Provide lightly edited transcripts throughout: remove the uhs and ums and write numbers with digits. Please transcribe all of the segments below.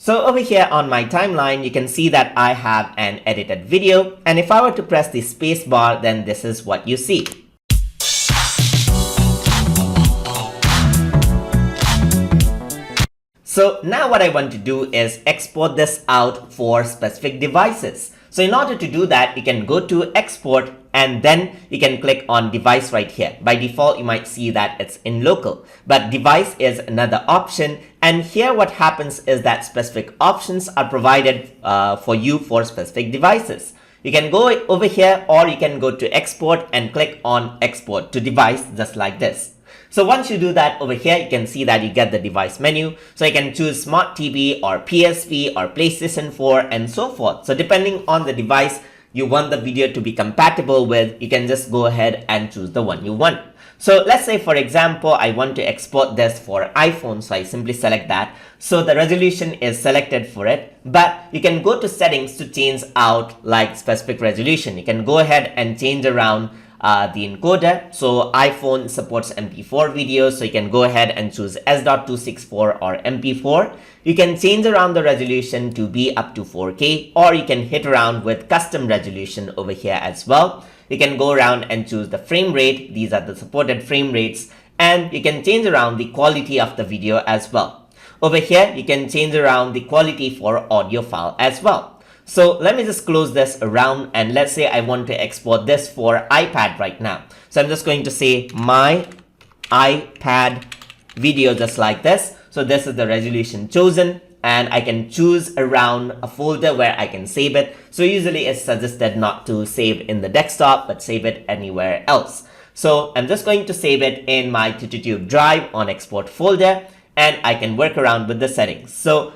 So over here on my timeline, you can see that I have an edited video, and if I were to press the space bar, then this is what you see. So now what I want to do is export this out for specific devices. So in order to do that, you can go to export and then you can click on device right here. By default, you might see that it's in local, but device is another option. And here what happens is that specific options are provided for you for specific devices. You can go over here or you can go to export and click on export to device just like this. So once you do that over here, you can see that you get the device menu. So you can choose Smart TV or PSP or PlayStation 4 and so forth. So depending on the device you want the video to be compatible with, you can just go ahead and choose the one you want. So let's say, for example, I want to export this for iPhone. So I simply select that. So the resolution is selected for it, but you can go to settings to change out like specific resolution. You can go ahead and change around the encoder. So iPhone supports MP4 videos, so you can go ahead and choose S.264 or MP4. You can change around the resolution to be up to 4K, or you can hit around with custom resolution over here as well. You can go around and choose the frame rate. These are the supported frame rates, and you can change around the quality of the video as well. Over here, you can change around the quality for audio file as well. So let me just close this around, and let's say I want to export this for iPad right now. So I'm just going to say my iPad video just like this. So this is the resolution chosen, and I can choose around a folder where I can save it. So usually it's suggested not to save in the desktop, but save it anywhere else. So I'm just going to save it in my TuTube drive on export folder, and I can work around with the settings. So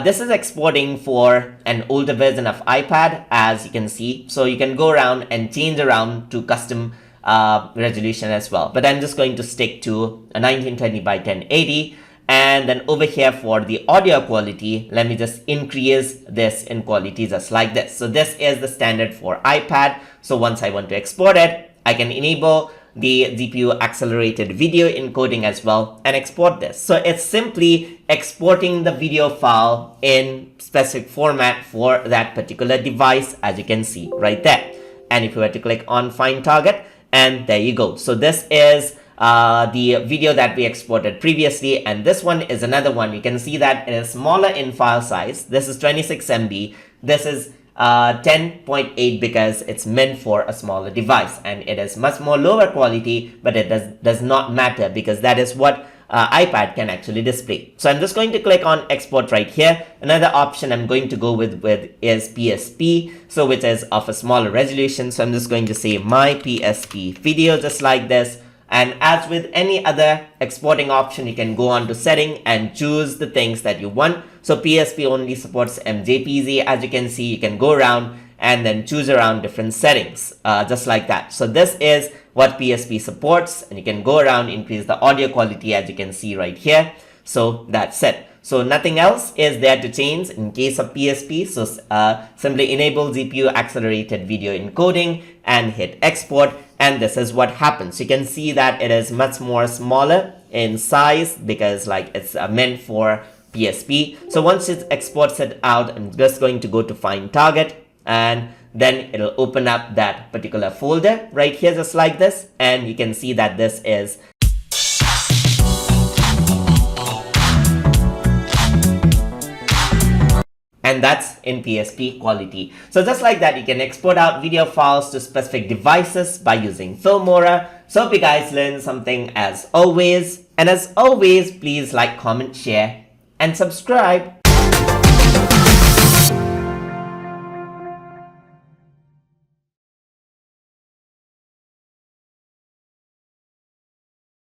this is exporting for an older version of iPad, as you can see. So you can go around and change around to custom resolution as well. But I'm just going to stick to a 1920 by 1080. And then over here for the audio quality, let me just increase this in quality just like this. So this is the standard for iPad. So once I want to export it, I can enable the GPU accelerated video encoding as well and export this. So it's simply exporting the video file in specific format for that particular device, as you can see right there. And if you were to click on find target, and there you go. So this is the video that we exported previously, and this one is another one. You can see that it is smaller in file size. This is 26 MB. This is 10.8 because it's meant for a smaller device, and it is much more lower quality, but it does not matter because that is what iPad can actually display. So I'm just going to click on export right here. Another option I'm going to go with is PSP, so which is of a smaller resolution. So I'm just going to say my PSP video just like this. And as with any other exporting option, you can go on to setting and choose the things that you want. So PSP only supports MJPZ. As you can see, you can go around and then choose around different settings, just like that. So this is what PSP supports, and you can go around, increase the audio quality, as you can see right here. So that's it. So nothing else is there to change in case of PSP. So simply enable GPU accelerated video encoding and hit export, and this is what happens. You can see that it is much more smaller in size because like it's meant for PSP. So once it exports it out, I'm just going to go to find target, and then it'll open up that particular folder right here just like this, and you can see that this is and that's in PSP quality. So just like that, you can export out video files to specific devices by using Filmora. So hope you guys learned something as always. And as always, please like, comment, share, and subscribe.